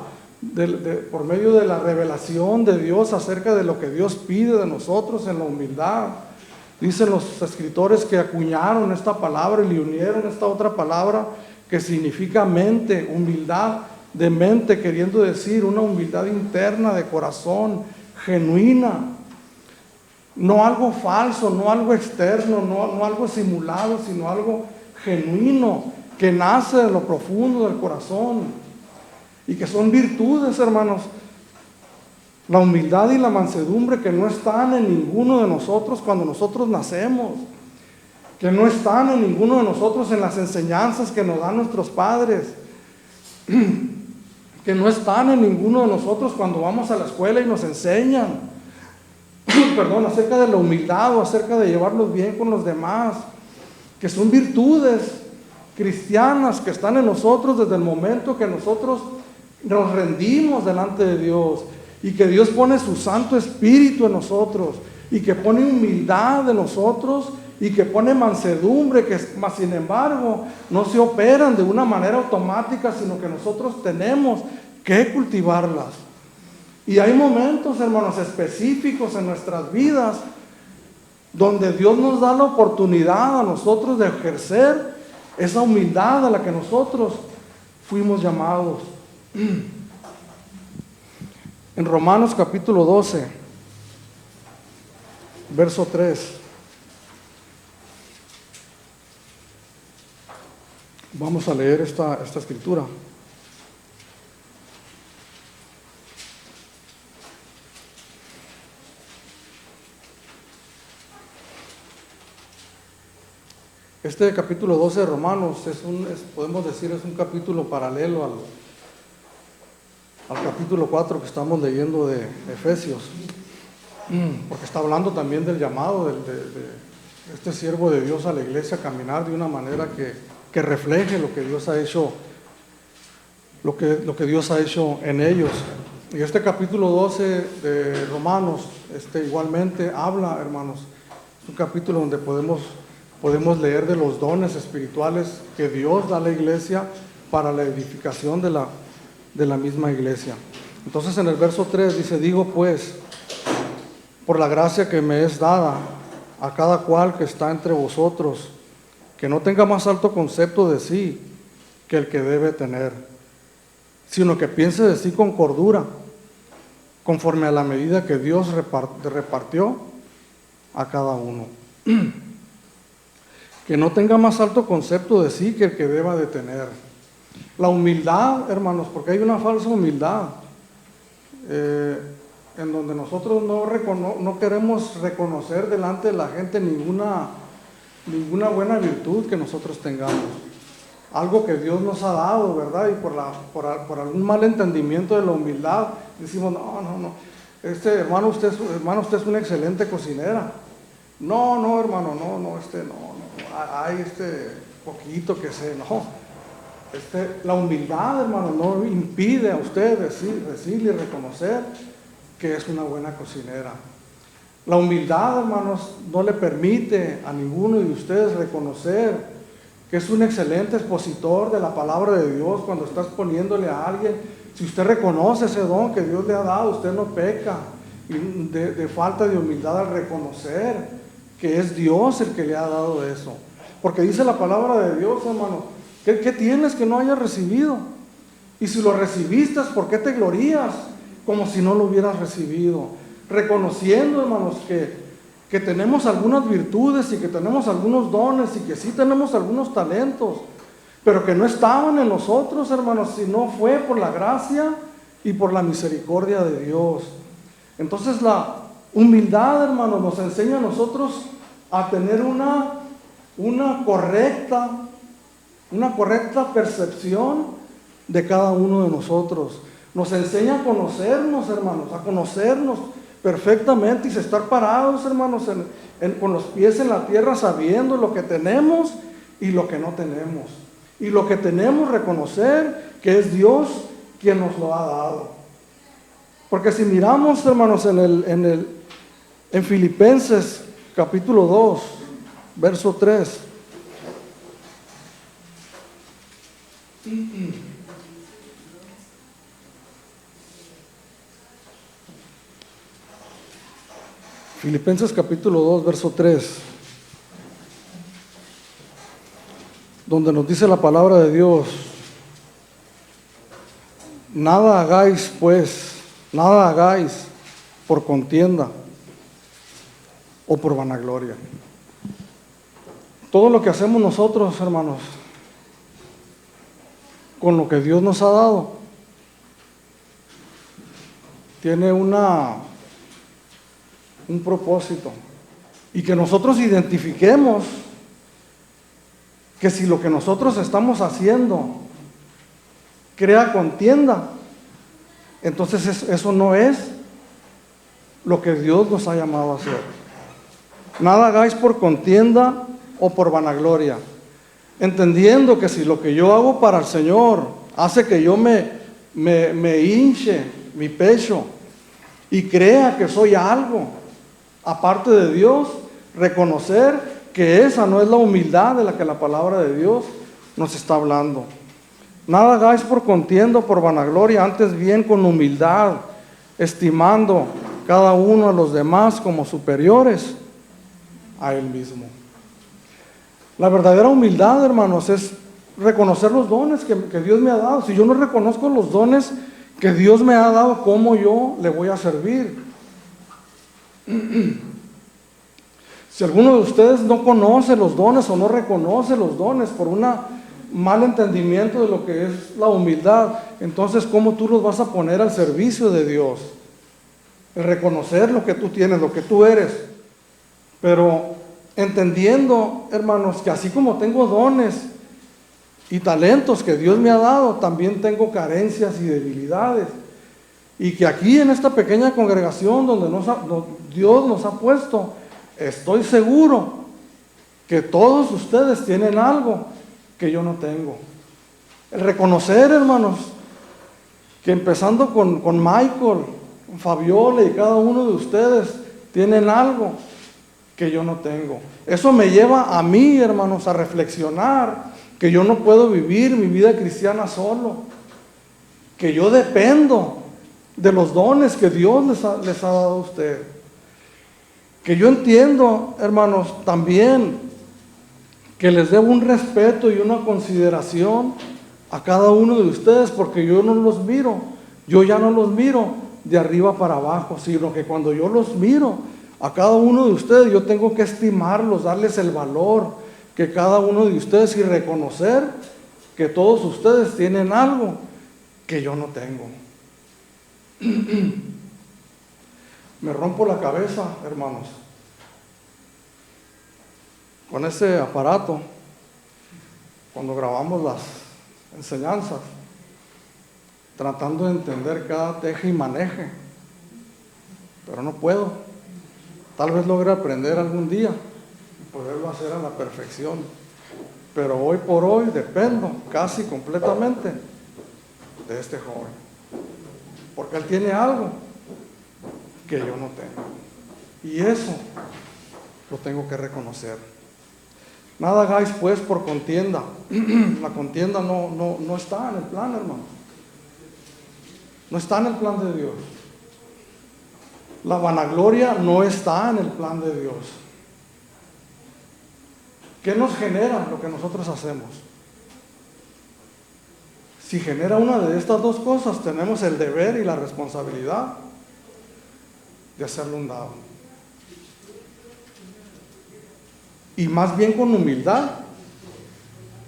revelación de Dios acerca de lo que Dios pide de nosotros en la humildad, dicen los escritores que acuñaron esta palabra y le unieron esta otra palabra que significa mente, humildad de mente, queriendo decir una humildad interna de corazón, genuina. No algo falso, no algo externo, no algo simulado, sino algo genuino que nace de lo profundo del corazón y que son virtudes, hermanos. La humildad y la mansedumbre que no están en ninguno de nosotros cuando nosotros nacemos, que no están en ninguno de nosotros en las enseñanzas que nos dan nuestros padres, que no están en ninguno de nosotros cuando vamos a la escuela y nos enseñan acerca de la humildad o acerca de llevarnos bien con los demás, que son virtudes cristianas que están en nosotros desde el momento que nosotros nos rendimos delante de Dios y que Dios pone su Santo Espíritu en nosotros y que pone humildad en nosotros y que pone mansedumbre, que más sin embargo no se operan de una manera automática, sino que nosotros tenemos que cultivarlas. Y hay momentos, hermanos, específicos en nuestras vidas donde Dios nos da la oportunidad a nosotros de ejercer esa humildad a la que nosotros fuimos llamados. En Romanos capítulo 12, verso 3, vamos a leer esta escritura. Este capítulo 12 de Romanos podemos decir, es un capítulo paralelo al capítulo 4 que estamos leyendo de Efesios, porque está hablando también del llamado de este siervo de Dios a la iglesia a caminar de una manera que refleje lo que Dios ha hecho, lo que Dios ha hecho en ellos. Y este capítulo 12 de Romanos igualmente habla, hermanos, es un capítulo donde podemos leer de los dones espirituales que Dios da a la iglesia para la edificación de la misma iglesia. Entonces en el verso 3 dice: digo pues, por la gracia que me es dada a cada cual que está entre vosotros, que no tenga más alto concepto de sí que el que debe tener, sino que piense de sí con cordura, conforme a la medida que Dios repartió a cada uno. Que no tenga más alto concepto de sí que el que deba de tener. La humildad, hermanos, porque hay una falsa humildad, en donde nosotros no queremos reconocer delante de la gente ninguna buena virtud que nosotros tengamos. Algo que Dios nos ha dado, ¿verdad? Y por algún mal entendimiento de la humildad, decimos: no, hermano, usted es una excelente cocinera. No, hermano, no, hay poquito que sé, no. La humildad, hermano, no impide a usted decir y reconocer que es una buena cocinera. La humildad, hermanos, no le permite a ninguno de ustedes reconocer que es un excelente expositor de la palabra de Dios cuando estás poniéndole a alguien. Si usted reconoce ese don que Dios le ha dado, usted no peca de falta de humildad al reconocer que es Dios el que le ha dado eso. Porque dice la palabra de Dios, hermano, ¿qué tienes que no hayas recibido? Y si lo recibiste, ¿por qué te glorías? Como si no lo hubieras recibido. Reconociendo, hermanos, que tenemos algunas virtudes y que tenemos algunos dones y que sí tenemos algunos talentos, pero que no estaban en nosotros, hermanos, sino fue por la gracia y por la misericordia de Dios. Entonces la humildad, hermanos, nos enseña a nosotros a tener una correcta percepción de cada uno de nosotros. Nos enseña a conocernos, hermanos, a conocernos perfectamente y estar parados, hermanos, con los pies en la tierra, sabiendo lo que tenemos y lo que no tenemos. Y lo que tenemos, reconocer que es Dios quien nos lo ha dado. Porque si miramos, hermanos, en Filipenses capítulo 2, verso 3. Filipenses capítulo 2, verso 3, donde nos dice la palabra de Dios: nada hagáis por contienda o por vanagloria. Todo lo que hacemos nosotros, hermanos, con lo que Dios nos ha dado, tiene un propósito, y que nosotros identifiquemos que si lo que nosotros estamos haciendo crea contienda, entonces eso no es lo que Dios nos ha llamado a hacer. Nada hagáis por contienda o por vanagloria, entendiendo que si lo que yo hago para el Señor hace que yo me hinche mi pecho y crea que soy algo aparte de Dios, reconocer que esa no es la humildad de la que la palabra de Dios nos está hablando. Nada hagáis por contienda o por vanagloria, antes bien con humildad, estimando cada uno a los demás como superiores a él mismo. La verdadera humildad, hermanos, es reconocer los dones que Dios me ha dado. Si yo no reconozco los dones que Dios me ha dado, ¿cómo yo le voy a servir? Si alguno de ustedes no conoce los dones o no reconoce los dones por un mal entendimiento de lo que es la humildad, entonces ¿cómo tú los vas a poner al servicio de Dios? El reconocer lo que tú tienes, lo que tú eres, pero entendiendo, hermanos, que así como tengo dones y talentos que Dios me ha dado, también tengo carencias y debilidades. Y que aquí en esta pequeña congregación donde Dios nos ha puesto, estoy seguro que todos ustedes tienen algo que yo no tengo. El reconocer, hermanos, que empezando con Michael, Fabiola y cada uno de ustedes tienen algo que yo no tengo. Eso me lleva a mí, hermanos, a reflexionar que yo no puedo vivir mi vida cristiana solo, que yo dependo de los dones que Dios les ha dado a ustedes. Que yo entiendo, hermanos, también que les debo un respeto y una consideración a cada uno de ustedes, porque yo no los miro, yo ya no los miro de arriba para abajo, sino que cuando yo los miro a cada uno de ustedes, yo tengo que estimarlos, darles el valor que cada uno de ustedes y reconocer que todos ustedes tienen algo que yo no tengo. Me rompo la cabeza, hermanos, con ese aparato cuando grabamos las enseñanzas, tratando de entender cada teje y maneje, pero no puedo. Tal vez logre aprender algún día y poderlo hacer a la perfección, pero hoy por hoy dependo casi completamente de este joven, porque él tiene algo que yo no tengo, y eso lo tengo que reconocer. Nada hagáis pues por contienda. La contienda no está en el plan, hermano. No está en el plan de Dios. La vanagloria no está en el plan de Dios. ¿Qué nos genera lo que nosotros hacemos? Si genera una de estas dos cosas, tenemos el deber y la responsabilidad de hacerle un lado. Y más bien con humildad,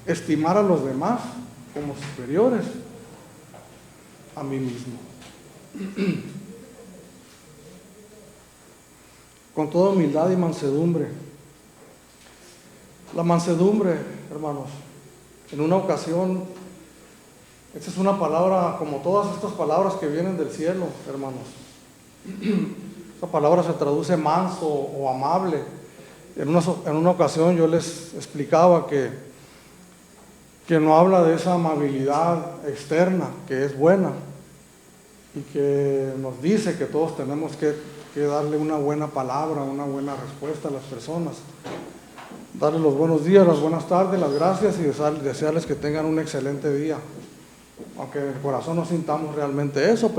estimar a los demás como superiores a mí mismo. Con toda humildad y mansedumbre. La mansedumbre, hermanos, en una ocasión, esta es una palabra como todas estas palabras que vienen del cielo, hermanos. Esta palabra se traduce manso o amable. En una ocasión yo les explicaba que no habla de esa amabilidad externa, que es buena, y que nos dice que todos tenemos que darle una buena palabra, una buena respuesta a las personas, darles los buenos días, las buenas tardes, las gracias y desearles que tengan un excelente día, aunque en el corazón no sintamos realmente eso,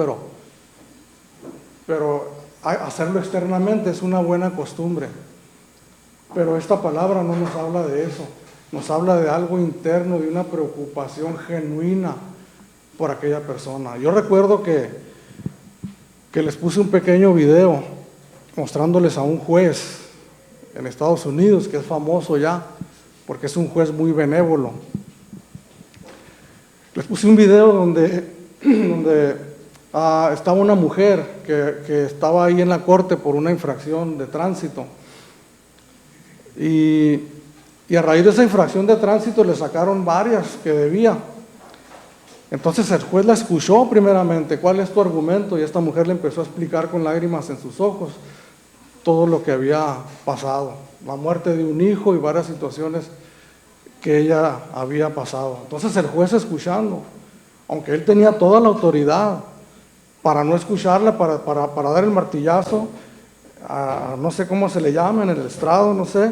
pero hacerlo externamente es una buena costumbre. Pero esta palabra no nos habla de eso, nos habla de algo interno, de una preocupación genuina por aquella persona. Yo recuerdo que les puse un pequeño video mostrándoles a un juez en Estados Unidos, que es famoso ya, porque es un juez muy benévolo. Les puse un video donde estaba una mujer que estaba ahí en la corte por una infracción de tránsito. Y a raíz de esa infracción de tránsito le sacaron varias que debía. Entonces el juez la escuchó primeramente, ¿cuál es tu argumento? Y esta mujer le empezó a explicar con lágrimas en sus ojos todo lo que había pasado, la muerte de un hijo y varias situaciones que ella había pasado. Entonces el juez, escuchando, aunque él tenía toda la autoridad para no escucharla, para dar el martillazo, no sé cómo se le llama en el estrado, no sé,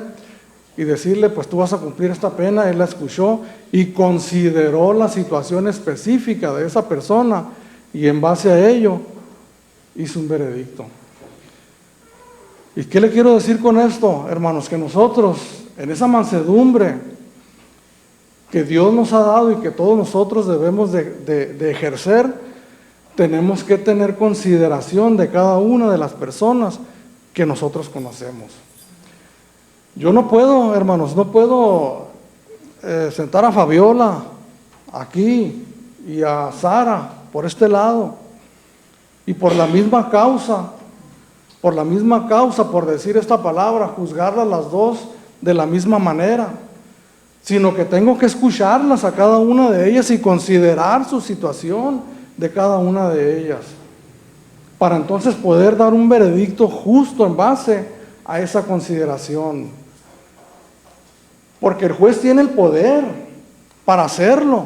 y decirle, pues tú vas a cumplir esta pena. Él la escuchó y consideró la situación específica de esa persona y en base a ello hizo un veredicto. ¿Y qué le quiero decir con esto, hermanos? Que nosotros, en esa mansedumbre que Dios nos ha dado y que todos nosotros debemos de ejercer, tenemos que tener consideración de cada una de las personas que nosotros conocemos. Yo no puedo, hermanos, sentar a Fabiola aquí y a Sara por este lado, y por la misma causa, por decir esta palabra, juzgarlas las dos de la misma manera, sino que tengo que escucharlas a cada una de ellas y considerar su situación de cada una de ellas, para entonces poder dar un veredicto justo en base a esa consideración. Porque el juez tiene el poder para hacerlo,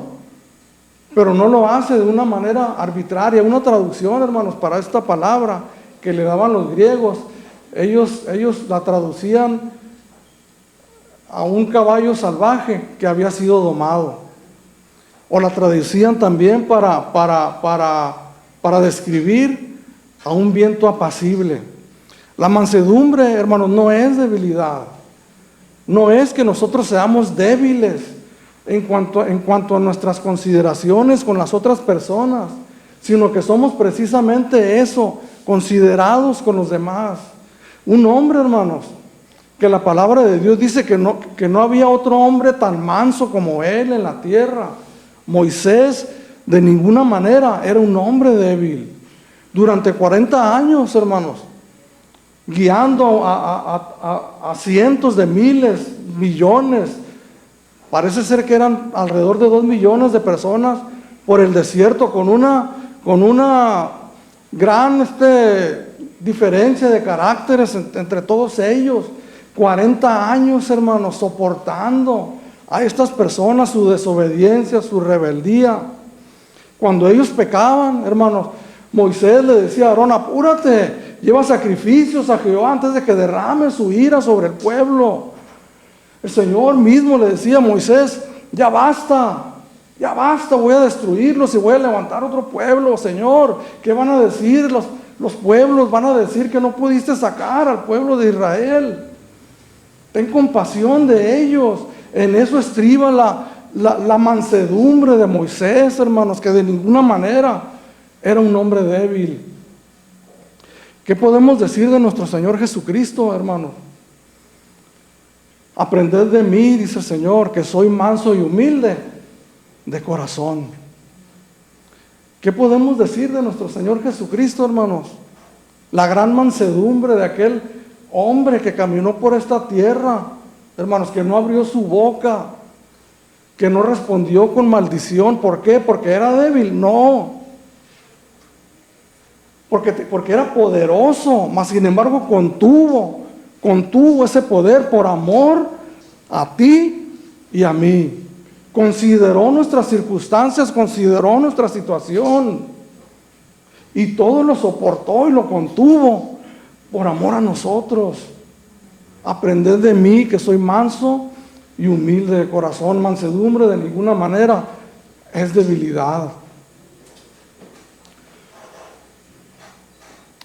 pero no lo hace de una manera arbitraria. Una traducción, hermanos, para esta palabra que le daban los griegos, ellos la traducían a un caballo salvaje que había sido domado, o la traducían también para describir a un viento apacible. La mansedumbre, hermanos, no es debilidad, no es que nosotros seamos débiles en cuanto a nuestras consideraciones con las otras personas, sino que somos precisamente eso, considerados con los demás. Un hombre, hermanos, que la palabra de Dios dice que no había otro hombre tan manso como él en la tierra. Moisés de ninguna manera era un hombre débil. Durante 40 años, hermanos, guiando a cientos de miles, millones, parece ser que eran alrededor de 2 millones de personas por el desierto, con una gran diferencia de caracteres entre todos ellos. 40 años, hermanos, soportando a estas personas, su desobediencia, su rebeldía. Cuando ellos pecaban, hermanos, Moisés le decía a Aarón: apúrate, lleva sacrificios a Jehová antes de que derrame su ira sobre el pueblo. El Señor mismo le decía a Moisés: ya basta, voy a destruirlos y voy a levantar otro pueblo. Señor, ¿qué van a decir los pueblos? Van a decir que no pudiste sacar al pueblo de Israel. Ten compasión de ellos. En eso estriba la mansedumbre de Moisés, hermanos, que de ninguna manera era un hombre débil. ¿Qué podemos decir de nuestro Señor Jesucristo, hermanos? Aprended de mí, dice el Señor, que soy manso y humilde de corazón. ¿Qué podemos decir de nuestro Señor Jesucristo, hermanos? La gran mansedumbre de aquel hombre que caminó por esta tierra, hermanos, que no abrió su boca, que no respondió con maldición. ¿Por qué? ¿Porque era débil? No. Porque era poderoso, mas sin embargo contuvo ese poder por amor a ti y a mí. Consideró nuestras circunstancias, consideró nuestra situación, y todo lo soportó y lo contuvo por amor a nosotros. Aprended de mí, que soy manso y humilde de corazón. Mansedumbre de ninguna manera es debilidad.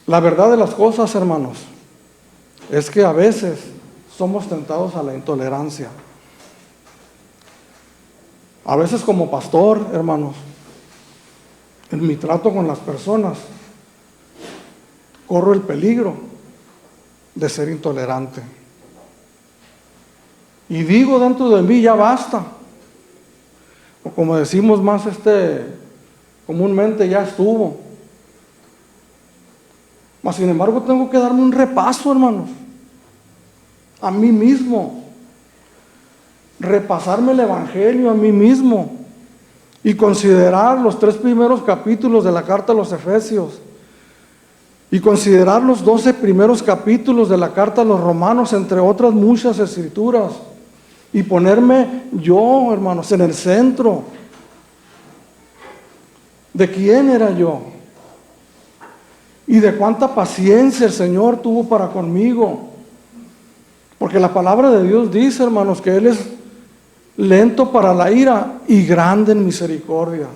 La verdad de las cosas, hermanos, es que a veces somos tentados a la intolerancia. A veces como pastor, hermanos, en mi trato con las personas, corro el peligro de ser intolerante. Y digo dentro de mí: ya basta. O como decimos más comúnmente, ya estuvo. Mas sin embargo tengo que darme un repaso, hermanos, a mí mismo. Repasarme el Evangelio a mí mismo y considerar los 3 primeros capítulos de la carta a los Efesios y considerar los 12 primeros capítulos de la carta a los Romanos, entre otras muchas escrituras, y ponerme yo, hermanos, en el centro de quién era yo y de cuánta paciencia el Señor tuvo para conmigo. Porque la palabra de Dios dice, hermanos, que Él es lento para la ira y grande en misericordia.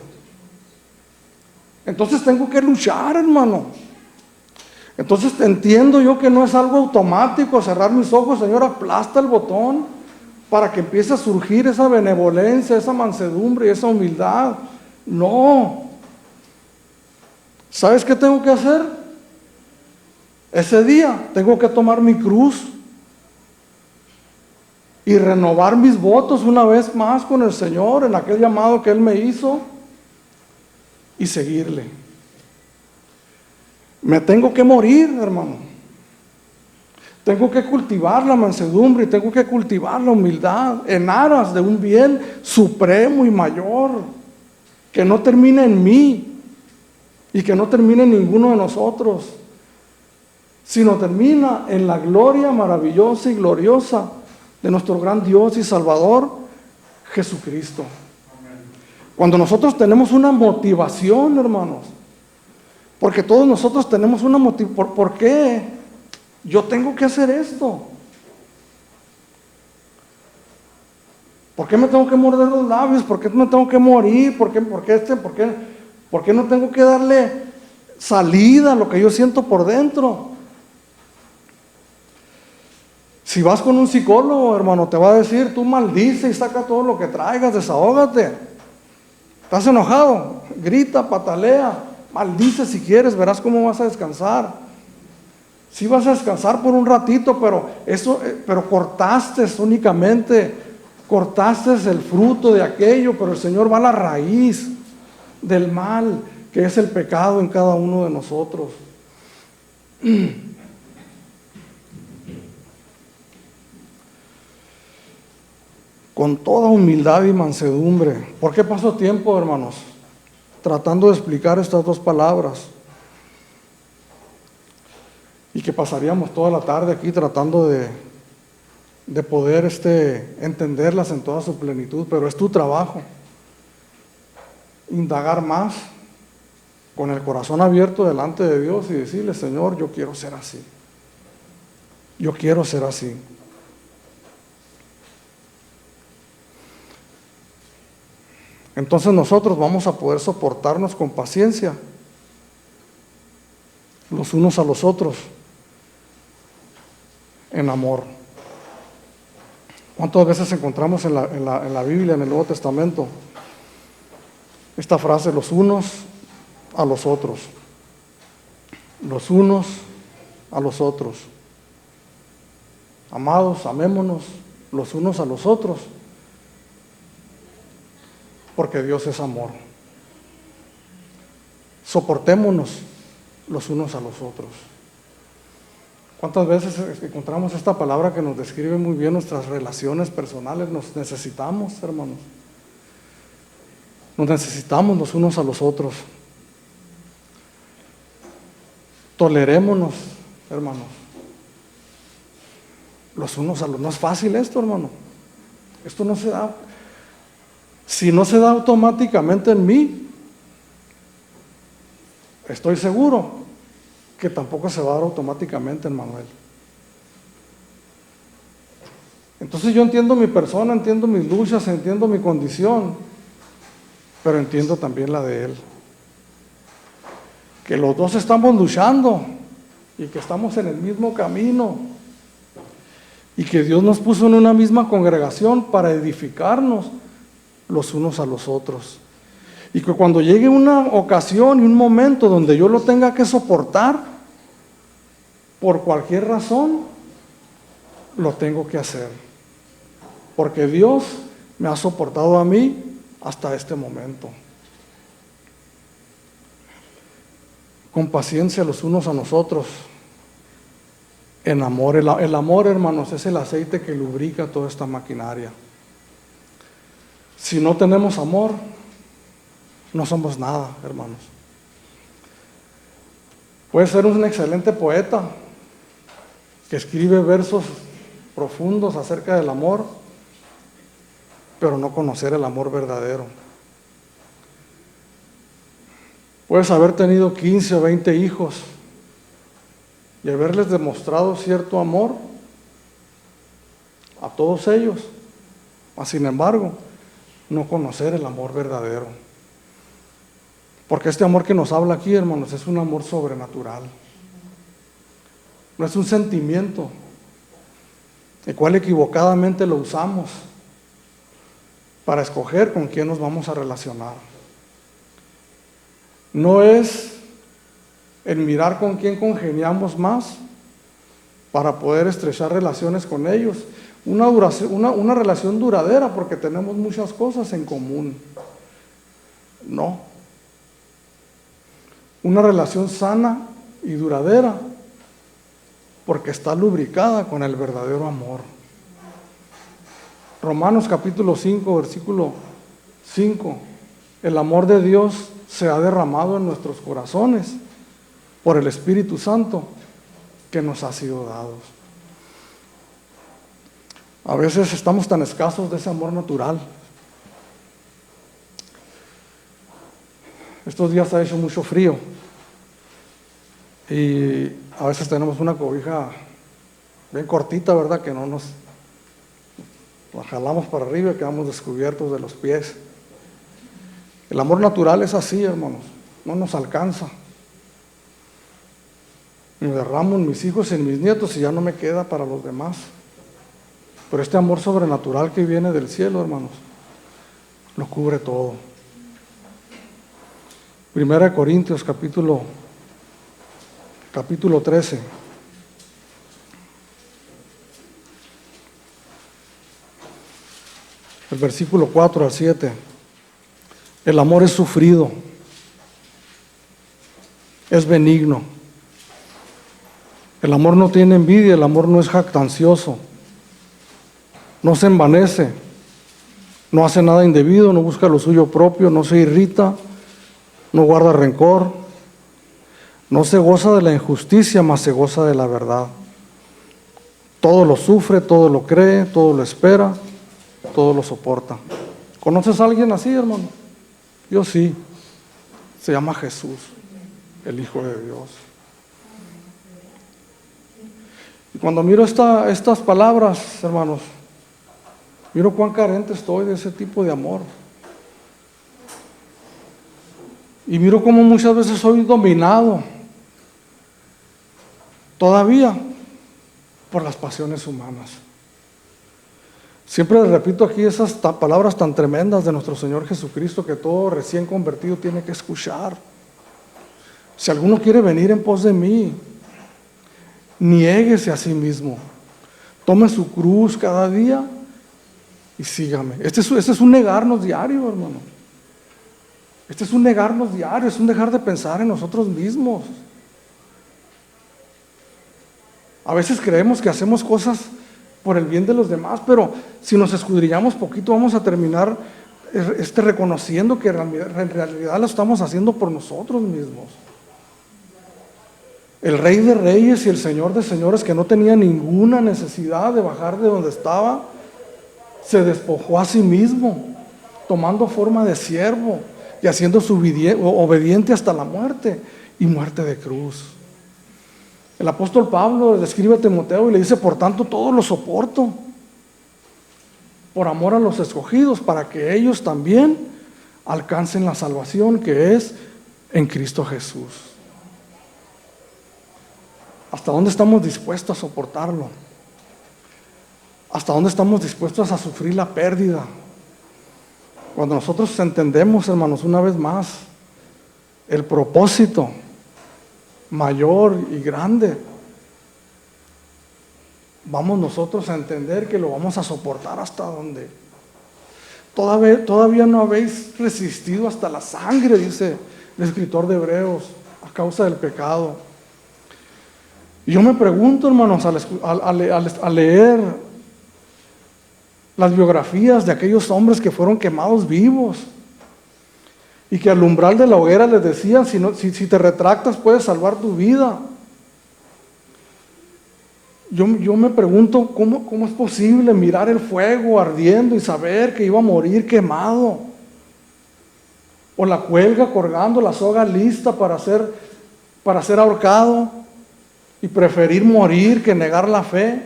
Entonces tengo que luchar, hermano. Entonces entiendo yo que no es algo automático cerrar mis ojos: Señor, aplasta el botón para que empiece a surgir esa benevolencia, esa mansedumbre y esa humildad. No. ¿Sabes qué tengo que hacer? Ese día tengo que tomar mi cruz y renovar mis votos una vez más con el Señor en aquel llamado que Él me hizo, y seguirle. Me tengo que morir, hermano. Tengo que cultivar la mansedumbre y tengo que cultivar la humildad en aras de un bien supremo y mayor, que no termine en mí y que no termine en ninguno de nosotros, sino termina en la gloria maravillosa y gloriosa de nuestro gran Dios y Salvador, Jesucristo. Cuando nosotros tenemos una motivación, hermanos, porque todos nosotros tenemos una motivación, ¿por qué yo tengo que hacer esto? ¿Por qué me tengo que morder los labios? ¿Por qué me tengo que morir? ¿Por qué no tengo que darle salida a lo que yo siento por dentro? Si vas con un psicólogo, hermano, te va a decir, tú maldice y saca todo lo que traigas, desahógate. ¿Estás enojado? Grita, patalea, maldice si quieres, verás cómo vas a descansar. Sí vas a descansar por un ratito, pero cortaste el fruto de aquello, pero el Señor va a la raíz del mal, que es el pecado en cada uno de nosotros. Con toda humildad y mansedumbre. ¿Por qué paso tiempo, hermanos, tratando de explicar estas dos palabras? Y que pasaríamos toda la tarde aquí tratando de poder entenderlas en toda su plenitud, pero es tu trabajo indagar más con el corazón abierto delante de Dios y decirle, Señor, yo quiero ser así. Yo quiero ser así. Entonces nosotros vamos a poder soportarnos con paciencia los unos a los otros en amor. ¿Cuántas veces encontramos en la Biblia, en el Nuevo Testamento, esta frase, los unos a los otros? Los unos a los otros. Amados, amémonos los unos a los otros, porque Dios es amor. Soportémonos los unos a los otros. ¿Cuántas veces encontramos esta palabra que nos describe muy bien nuestras relaciones personales? Nos necesitamos, hermanos. Nos necesitamos los unos a los otros. Tolerémonos, hermanos. Los unos a los... No es fácil esto, hermano. Esto no se da. Si no se da automáticamente en mí, estoy seguro que tampoco se va a dar automáticamente en Manuel. Entonces yo entiendo mi persona, entiendo mis luchas, entiendo mi condición, pero entiendo también la de él. Que los dos estamos luchando y que estamos en el mismo camino y que Dios nos puso en una misma congregación para edificarnos los unos a los otros. Y que cuando llegue una ocasión y un momento donde yo lo tenga que soportar, por cualquier razón, lo tengo que hacer. Porque Dios me ha soportado a mí hasta este momento. Con paciencia los unos a nosotros, en amor. El amor, hermanos, es el aceite que lubrica toda esta maquinaria. Si no tenemos amor, no somos nada, hermanos. Puede ser un excelente poeta que escribe versos profundos acerca del amor, pero no conocer el amor verdadero. Puedes haber tenido 15 o 20 hijos y haberles demostrado cierto amor a todos ellos, mas sin embargo, no conocer el amor verdadero. Porque este amor que nos habla aquí, hermanos, es un amor sobrenatural. No es un sentimiento, el cual equivocadamente lo usamos para escoger con quién nos vamos a relacionar. No es el mirar con quién congeniamos más para poder estrechar relaciones con ellos. Una relación duradera porque tenemos muchas cosas en común. No. Una relación sana y duradera porque está lubricada con el verdadero amor. Romanos capítulo 5, versículo 5. El amor de Dios se ha derramado en nuestros corazones por el Espíritu Santo que nos ha sido dado. A veces estamos tan escasos de ese amor natural. Estos días ha hecho mucho frío y a veces tenemos una cobija bien cortita, ¿verdad? Que no nos la jalamos para arriba y quedamos descubiertos de los pies. El amor natural es así, hermanos, no nos alcanza. Me derramo en mis hijos y en mis nietos y ya no me queda para los demás. Pero este amor sobrenatural que viene del cielo, hermanos, lo cubre todo. 1 Corintios capítulo 13. El versículo 4 al 7. El amor es sufrido, es benigno. El amor no tiene envidia, el amor no es jactancioso, no se envanece, no hace nada indebido, no busca lo suyo propio, no se irrita, no guarda rencor, no se goza de la injusticia, mas se goza de la verdad. Todo lo sufre, todo lo cree, todo lo espera, todo lo soporta. ¿Conoces a alguien así, hermano? Yo sí. Se llama Jesús, el Hijo de Dios. Y cuando miro estas palabras, hermanos, miro cuán carente estoy de ese tipo de amor. Y miro cómo muchas veces soy dominado todavía por las pasiones humanas. Siempre les repito aquí esas palabras tan tremendas de nuestro Señor Jesucristo que todo recién convertido tiene que escuchar. Si alguno quiere venir en pos de mí, niéguese a sí mismo, tome su cruz cada día y sígame. Este es un negarnos diario, hermano. Este es un negarnos diario, es un dejar de pensar en nosotros mismos. A veces creemos que hacemos cosas por el bien de los demás, pero si nos escudriñamos poquito vamos a terminar reconociendo que en realidad lo estamos haciendo por nosotros mismos. El Rey de Reyes y el Señor de Señores, que no tenía ninguna necesidad de bajar de donde estaba, se despojó a sí mismo, tomando forma de siervo y haciéndose obediente hasta la muerte y muerte de cruz. El apóstol Pablo le escribe a Timoteo y le dice: por tanto todo lo soporto por amor a los escogidos, para que ellos también alcancen la salvación que es en Cristo Jesús. ¿Hasta dónde estamos dispuestos a soportarlo? ¿Hasta dónde estamos dispuestos a sufrir la pérdida? Cuando nosotros entendemos, hermanos, una vez más, el propósito mayor y grande, vamos nosotros a entender que lo vamos a soportar hasta donde. Todavía no habéis resistido hasta la sangre, dice el escritor de Hebreos, a causa del pecado. Y yo me pregunto, hermanos, al leer las biografías de aquellos hombres que fueron quemados vivos y que al umbral de la hoguera les decían: si te retractas puedes salvar tu vida. Yo me pregunto cómo es posible mirar el fuego ardiendo y saber que iba a morir quemado, o la cuelga colgando, la soga lista para ser ahorcado, y preferir morir que negar la fe,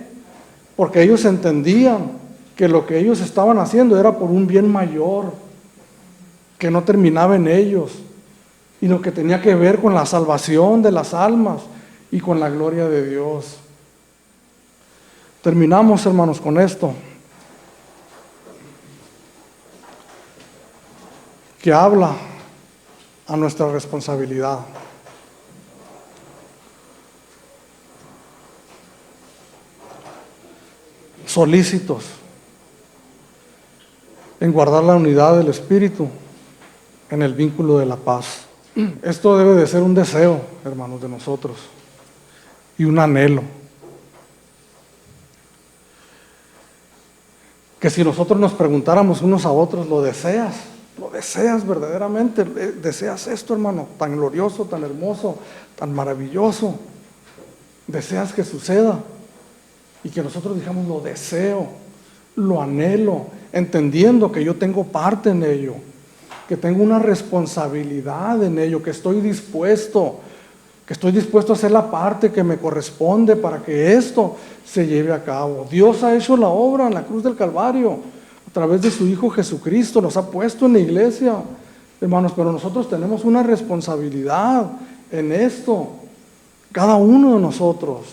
porque ellos entendían que lo que ellos estaban haciendo era por un bien mayor, que no terminaba en ellos, y lo que tenía que ver con la salvación de las almas y con la gloria de Dios. Terminamos, hermanos, con esto, que habla a nuestra responsabilidad. Solícitos en guardar la unidad del Espíritu en el vínculo de la paz. Esto debe de ser un deseo, hermanos, de nosotros, y un anhelo. que si nosotros nos preguntáramos unos a otros, ¿lo deseas? ¿Lo deseas verdaderamente? ¿Deseas esto, hermano? Tan glorioso, tan hermoso, tan maravilloso. ¿Deseas que suceda? Y que nosotros digamos, lo deseo, lo anhelo, entendiendo que yo tengo parte en ello, que tengo una responsabilidad en ello, que estoy dispuesto a hacer la parte que me corresponde para que esto se lleve a cabo. Dios ha hecho la obra en la cruz del Calvario, a través de su Hijo Jesucristo, nos ha puesto en la iglesia, hermanos, pero nosotros tenemos una responsabilidad en esto, cada uno de nosotros,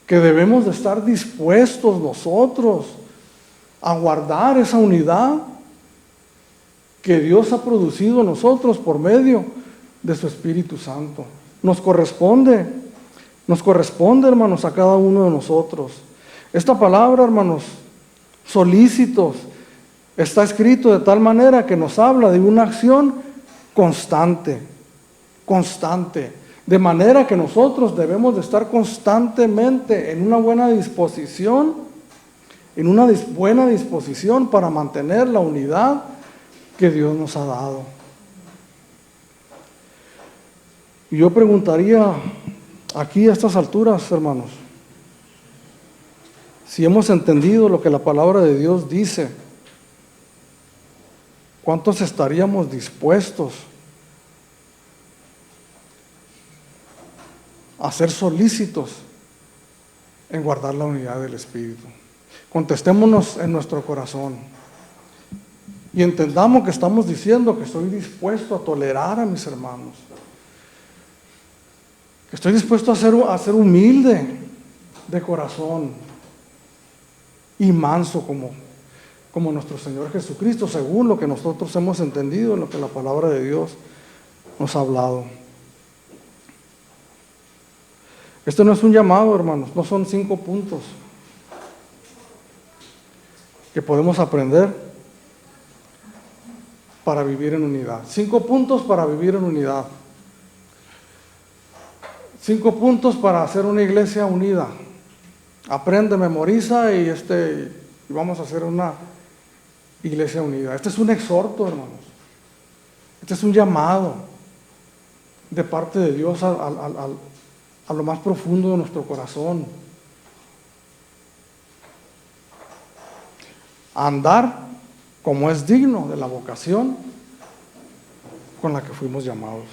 que debemos de estar dispuestos nosotros a guardar esa unidad que Dios ha producido en nosotros por medio de su Espíritu Santo. Nos corresponde, hermanos, a cada uno de nosotros. Esta palabra, hermanos, solícitos, está escrito de tal manera que nos habla de una acción constante, de manera que nosotros debemos de estar constantemente en una buena disposición, para mantener la unidad que Dios nos ha dado. Y yo preguntaría aquí a estas alturas, hermanos, si hemos entendido lo que la palabra de Dios dice, ¿cuántos estaríamos dispuestos a ser solícitos en guardar la unidad del Espíritu? Contestémonos en nuestro corazón y entendamos que estamos diciendo que estoy dispuesto a tolerar a mis hermanos, que estoy dispuesto a ser humilde de corazón y manso como nuestro Señor Jesucristo, según lo que nosotros hemos entendido, en lo que la palabra de Dios nos ha hablado. Esto no es un llamado, hermanos, no son 5 puntos que podemos aprender para vivir en unidad. 5 puntos para vivir en unidad. 5 puntos para hacer una iglesia unida. Aprende, memoriza y vamos a hacer una iglesia unida. Este es un exhorto, hermanos. Este es un llamado de parte de Dios a lo más profundo de nuestro corazón. A andar como es digno de la vocación con la que fuimos llamados.